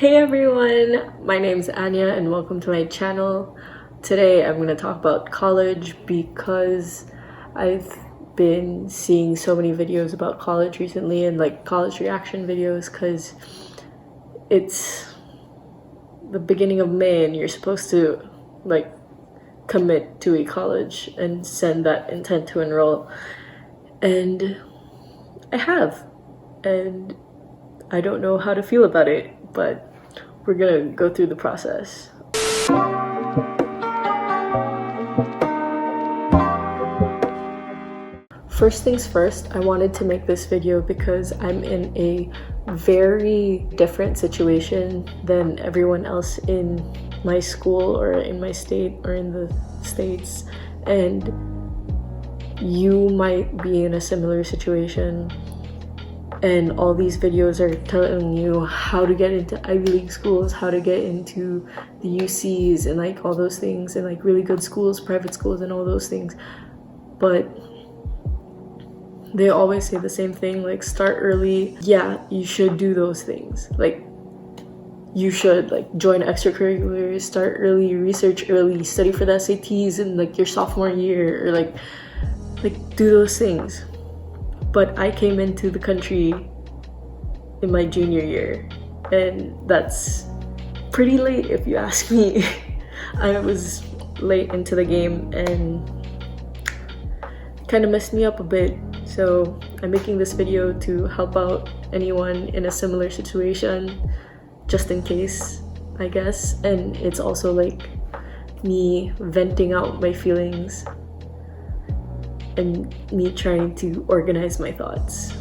Hey everyone, my name's Anya and welcome to my channel. Today I'm going to talk about college because I've been seeing so many videos about college recently and like college reaction videos because it's the beginning of May and you're supposed to like commit to a college and send that intent to enroll. And I have, and I don't know how to feel about it, but we're gonna go through the process. First things first, I wanted to make this video because I'm in a very different situation than everyone else in my school or in my state or in the States, and you might be in a similar situation. And all these videos are telling you how to get into Ivy League schools, how to get into the UCs and like all those things, and like really good schools, private schools and all those things. But they always say the same thing, like start early. Yeah, you should do those things. Like you should like join extracurriculars, start early, research early, study for the SATs in like your sophomore year, or like do those things. But I came into the country in my junior year, and that's pretty late if you ask me. I was late into the game and kind of messed me up a bit. So I'm making this video to help out anyone in a similar situation, just in case, I guess. And it's also like me venting out my feelings and me trying to organize my thoughts.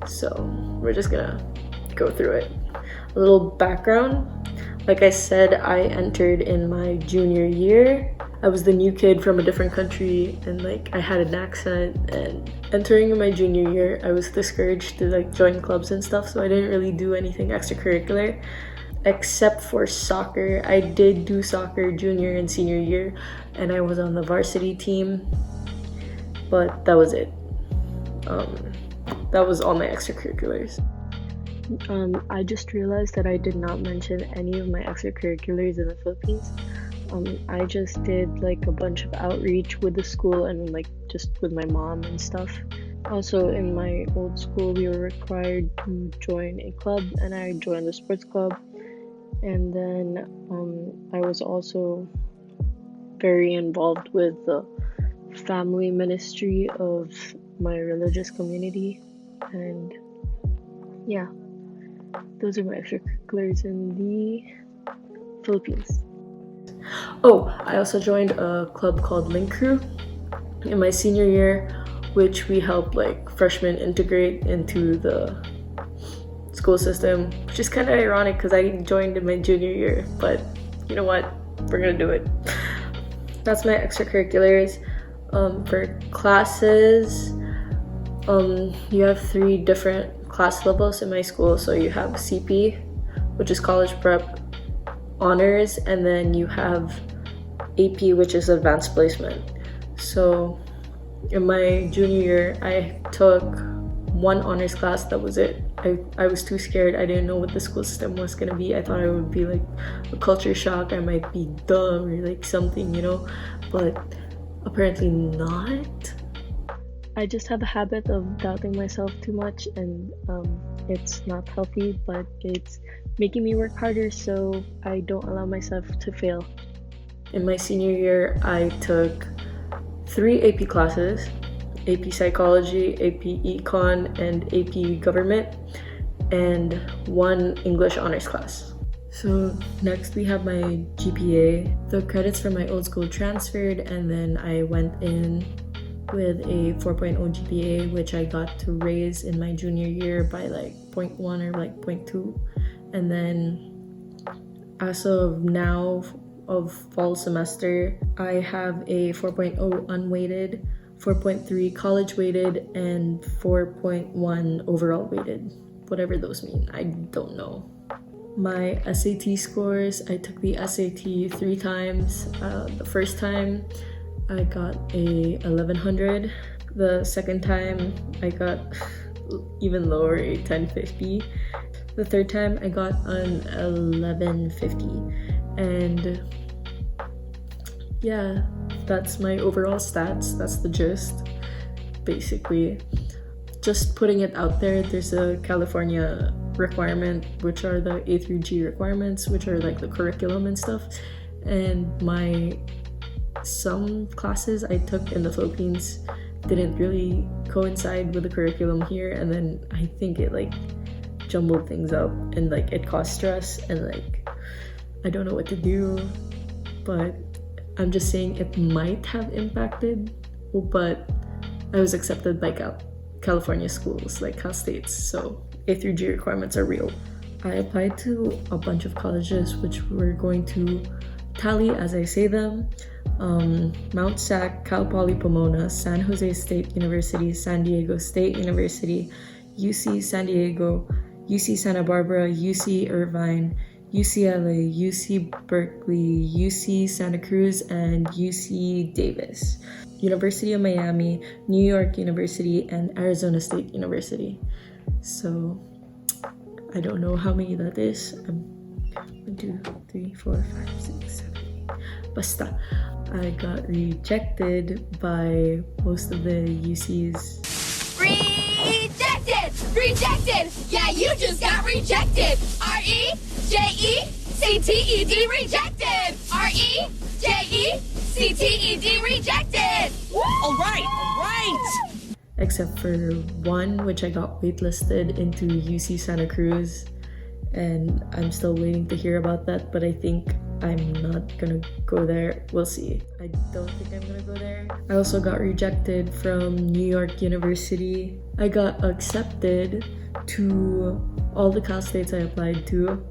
So we're just gonna go through it. A little background. Like I said, I entered in my junior year. I was the new kid from a different country and like I had an accent, and entering in my junior year I was discouraged to like join clubs and stuff, so I didn't really do anything extracurricular except for soccer. I did do soccer junior and senior year and I was on the varsity team, but that was it. That was all my extracurriculars. I just realized that I did not mention any of my extracurriculars in the Philippines. I just did like a bunch of outreach with the school and like just with my mom and stuff. Also in my old school we were required to join a club, and I joined the sports club. And then I was also very involved with the family ministry of my religious community, and yeah, those are my extracurriculars in the Philippines. Oh, I also joined a club called Link Crew in my senior year, which we help like freshmen integrate into the school system, which is kind of ironic because I joined in my junior year, but you know what, we're gonna do it. That's my extracurriculars. For classes, you have 3 different class levels in my school. So you have CP, which is college prep honors, and then you have AP, which is advanced placement. So in my junior year I took 1 honors class. That was it. I was too scared. I didn't know what the school system was gonna be. I thought it would be like a culture shock. I might be dumb or like something, you know, but apparently not. I just have a habit of doubting myself too much, and it's not healthy, but it's making me work harder so I don't allow myself to fail. In my senior year I took 3 AP classes: AP Psychology, AP Econ, and AP Government, and 1 English honors class. So next we have my GPA. The credits from my old school transferred, and then I went in with a 4.0 GPA, which I got to raise in my junior year by like 0.1 or like 0.2. And then as of now, of fall semester, I have a 4.0 unweighted, 4.3 college weighted, and 4.1 overall weighted. Whatever those mean, I don't know. My SAT scores, I took the SAT 3 times. The first time I got a 1100. The second time I got even lower, a 1050. The third time I got an 1150, and yeah, that's my overall stats. That's the gist, basically. Just putting it out there, there's a California requirement, which are the A through G requirements, which are like the curriculum and stuff. And some classes I took in the Philippines didn't really coincide with the curriculum here, and then I think it like jumbled things up, and like it caused stress, and like I don't know what to do. But I'm just saying it might have impacted, but I was accepted by California schools like Cal States, so A through G requirements are real. I applied to a bunch of colleges which we're going to tally as I say them. Mount Sac, Cal Poly Pomona, San Jose State University, San Diego State University, UC San Diego, UC Santa Barbara, UC Irvine, UCLA, UC Berkeley, UC Santa Cruz, and UC Davis, University of Miami, New York University, and Arizona State University. So I don't know how many that is. 1, 2, 3, 4, 5, 6, 7, 8. Basta. I got rejected by most of the UCs. Rejected! Rejected! Yeah, you just got rejected! R-E-J-E-C-T-E-D rejected! R-E-J-E-C-T-E-D rejected! All right! Except for one, which I got waitlisted into UC Santa Cruz, and I'm still waiting to hear about that, but I think I'm not gonna go there. We'll see. I don't think I'm gonna go there. I also got rejected from New York University. I got accepted to all the Cal States I applied to,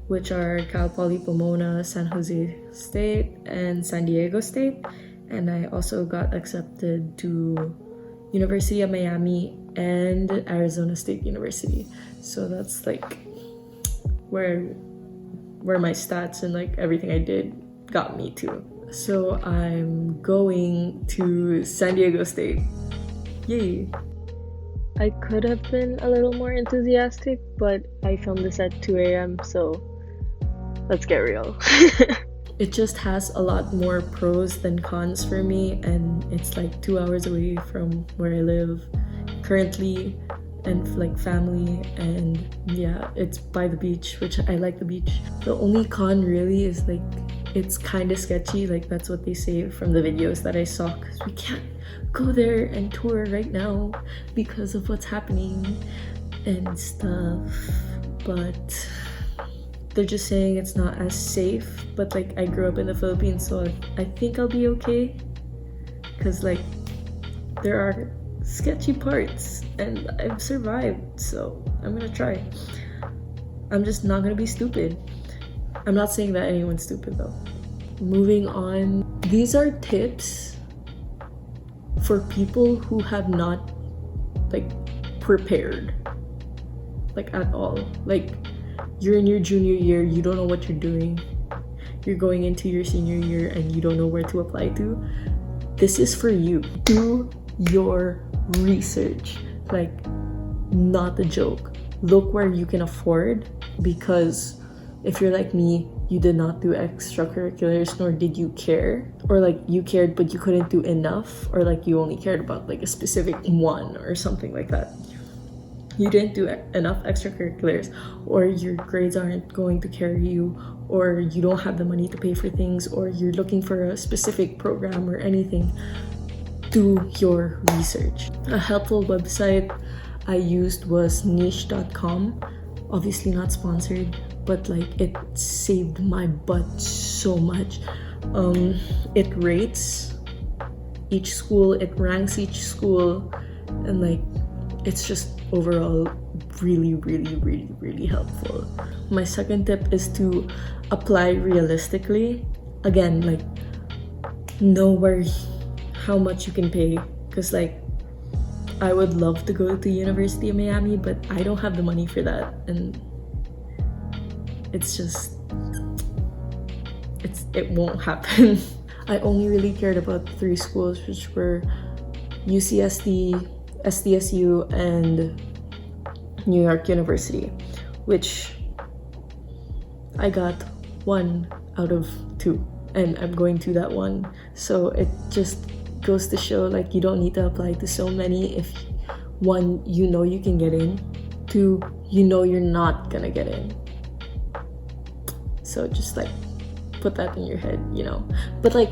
which are Cal Poly Pomona, San Jose State, and San Diego State. And I also got accepted to University of Miami and Arizona State University. So that's like where my stats and like everything I did got me to. So I'm going to San Diego State. Yay! I could have been a little more enthusiastic, but I filmed this at 2 a.m. so let's get real. It just has a lot more pros than cons for me, and it's like 2 hours away from where I live currently, and like family, and yeah, it's by the beach, which I like the beach. The only con really is like it's kind of sketchy, like that's what they say from the videos that I saw, because we can't go there and tour right now because of what's happening and stuff. But they're just saying it's not as safe, but like I grew up in the Philippines, so I think I'll be okay, because like there are sketchy parts and I've survived, so I'm gonna try. I'm just not gonna be stupid. I'm not saying that anyone's stupid though. Moving on, these are tips for people who have not like prepared like at all. Like you're in your junior year, you don't know what you're doing. You're going into your senior year and you don't know where to apply to. This is for you. Do your research, like not a joke. Look where you can afford, because if you're like me, you did not do extracurriculars, nor did you care, or like you cared but you couldn't do enough, or like you only cared about like a specific one or something like that. You didn't do enough extracurriculars, or your grades aren't going to carry you, or you don't have the money to pay for things, or you're looking for a specific program or anything. Do your research. A helpful website I used was niche.com. Obviously not sponsored, but like it saved my butt so much. It rates each school, it ranks each school, and like it's just overall really helpful. My second tip is to apply realistically. Again, like know how much you can pay, because like I would love to go to University of Miami, but I don't have the money for that, and it won't happen. I only really cared about 3 schools, which were UCSD, SDSU, and New York University, which I got 1 out of 2, and I'm going to that 1. So it just goes to show, like, you don't need to apply to so many if 1, you know you can get in, 2, you know you're not gonna get in. So just like put that in your head, you know. But like,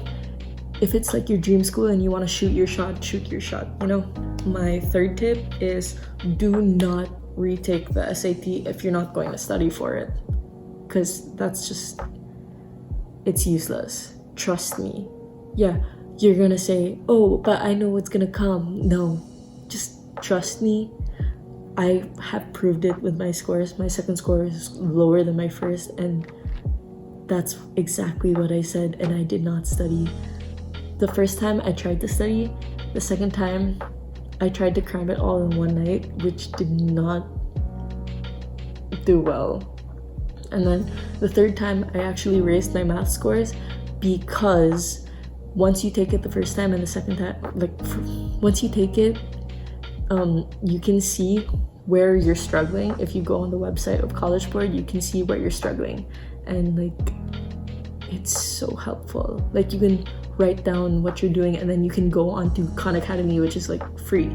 if it's like your dream school and you want to shoot your shot, you know. My third tip is, do not retake the SAT if you're not going to study for it, because that's just, it's useless. Trust me. Yeah, you're gonna say, oh, but I know what's gonna come. No, just trust me. I have proved it with my scores. My second score is lower than my first, and that's exactly what I said, and I did not study. The first time I tried to study, the second time I tried to cram it all in one night, which did not do well. And then the third time I actually raised my math scores, because once you take it the first time and the second time, like once you take it, you can see where you're struggling. If you go on the website of College Board, you can see where you're struggling, and like, it's so helpful. Like, you can write down what you're doing, and then you can go on to Khan Academy, which is like free,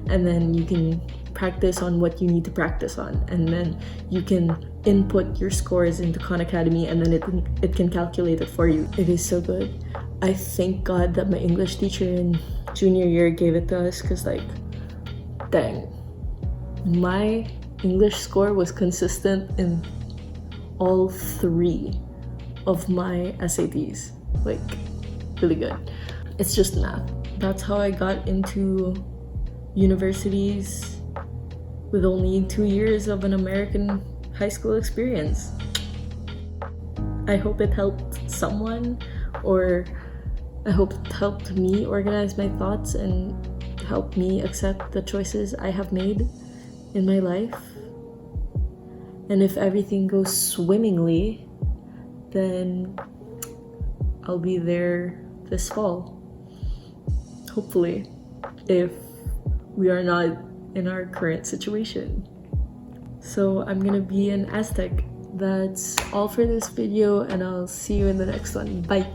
and then you can practice on what you need to practice on, and then you can input your scores into Khan Academy, and then it can calculate it for you. It is so good. I thank God that my English teacher in junior year gave it to us, because like, dang, my English score was consistent in all 3 of my SATs. Like, really good. It's just math. That's how I got into universities with only 2 years of an American high school experience. I hope it helped someone, or I hope it helped me organize my thoughts and help me accept the choices I have made in my life. And if everything goes swimmingly, then I'll be there this fall, hopefully, if we are not in our current situation. So I'm gonna be an Aztec. That's all for this video, and I'll see you in the next one. Bye.